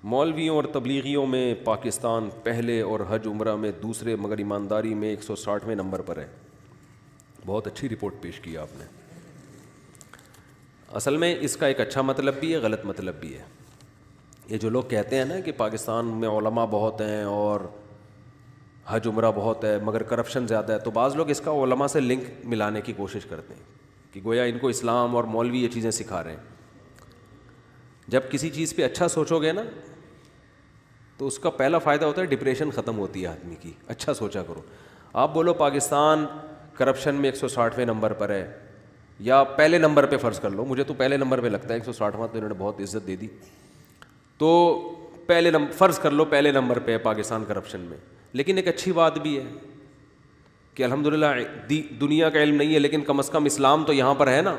مولویوں اور تبلیغیوں میں پاکستان پہلے اور حج عمرہ میں دوسرے، مگر ایمانداری میں 160ویں نمبر پر ہے. بہت اچھی رپورٹ پیش کی آپ نے. اصل میں اس کا ایک اچھا مطلب بھی ہے، غلط مطلب بھی ہے. یہ جو لوگ کہتے ہیں نا کہ پاکستان میں علماء بہت ہیں اور حج عمرہ بہت ہے مگر کرپشن زیادہ ہے، تو بعض لوگ اس کا علماء سے لنک ملانے کی کوشش کرتے ہیں کہ گویا ان کو اسلام اور مولوی یہ چیزیں سکھا رہے ہیں. جب کسی چیز پہ اچھا سوچو گے نا تو اس کا پہلا فائدہ ہوتا ہے ڈپریشن ختم ہوتی ہے آدمی کی. اچھا سوچا کرو. آپ بولو پاکستان کرپشن میں 160ویں نمبر پر ہے، یا پہلے نمبر پہ فرض کر لو، مجھے تو پہلے نمبر پہ لگتا ہے 160واں، تو انہوں نے بہت عزت دے دی. تو پہلے فرض کر لو پہلے نمبر پہ ہے پاکستان کرپشن میں. لیکن ایک اچھی بات بھی ہے کہ الحمدللہ دنیا کا علم نہیں ہے لیکن کم از کم اسلام تو یہاں پر ہے نا.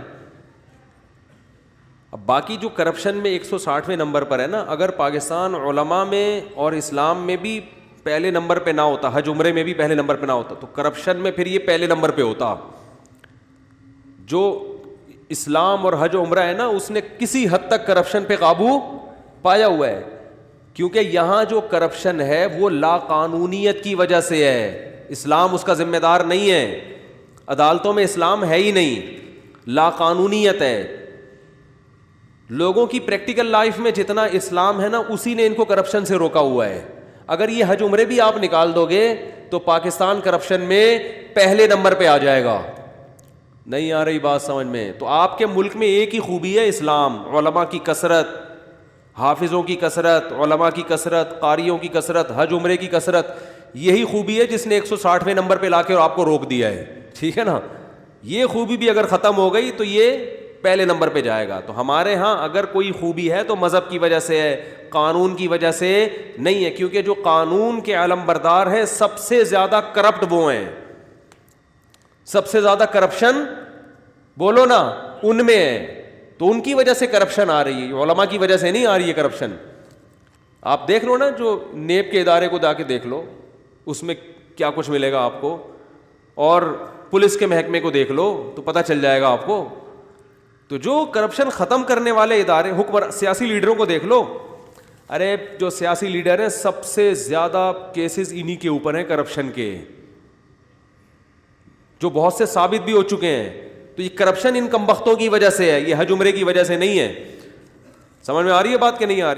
اب باقی جو کرپشن میں 160ویں نمبر پر ہے نا، اگر پاکستان علماء میں اور اسلام میں بھی پہلے نمبر پہ نہ ہوتا، حج عمرے میں بھی پہلے نمبر پہ نہ ہوتا، تو کرپشن میں پھر یہ پہلے نمبر پہ ہوتا. جو اسلام اور حج عمرہ ہے نا، اس نے کسی حد تک کرپشن پہ قابو پایا ہوا ہے، کیونکہ یہاں جو کرپشن ہے وہ لا قانونیت کی وجہ سے ہے. اسلام اس کا ذمہ دار نہیں ہے، عدالتوں میں اسلام ہے ہی نہیں، لا قانونیت ہے. لوگوں کی پریکٹیکل لائف میں جتنا اسلام ہے نا، اسی نے ان کو کرپشن سے روکا ہوا ہے. اگر یہ حج عمرے بھی آپ نکال دو گے تو پاکستان کرپشن میں پہلے نمبر پہ آ جائے گا. نہیں آ رہی بات سمجھ میں؟ تو آپ کے ملک میں ایک ہی خوبی ہے اسلام، علماء کی کثرت، حافظوں کی کثرت، علماء کی کثرت، قاریوں کی کثرت، حج عمرے کی کثرت. یہی خوبی ہے جس نے 160ویں نمبر پہ لا کے اور آپ کو روک دیا ہے. ٹھیک ہے نا؟ یہ خوبی بھی اگر ختم ہو گئی تو یہ پہلے نمبر پہ جائے گا. تو ہمارے ہاں اگر کوئی خوبی ہے تو مذہب کی وجہ سے ہے، قانون کی وجہ سے نہیں ہے. کیونکہ جو قانون کے علم بردار ہیں سب سے زیادہ کرپٹ وہ ہیں، سب سے زیادہ کرپشن بولو نا ان میں ہے. تو ان کی وجہ سے کرپشن آ رہی ہے، علماء کی وجہ سے نہیں آ رہی ہے کرپشن. آپ دیکھ لو نا، جو نیب کے ادارے کو جا کے دیکھ لو، اس میں کیا کچھ ملے گا آپ کو، اور پولیس کے محکمے کو دیکھ لو تو پتہ چل جائے گا آپ کو. تو جو کرپشن ختم کرنے والے ادارے، حکمران سیاسی لیڈروں کو دیکھ لو. ارے جو سیاسی لیڈر ہیں سب سے زیادہ کیسز انہی کے اوپر ہیں کرپشن کے، جو بہت سے ثابت بھی ہو چکے ہیں. تو یہ کرپشن ان کمبختوں کی وجہ سے ہے، یہ حج عمرے کی وجہ سے نہیں ہے. سمجھ میں آ رہی ہے بات کہ نہیں آ رہی؟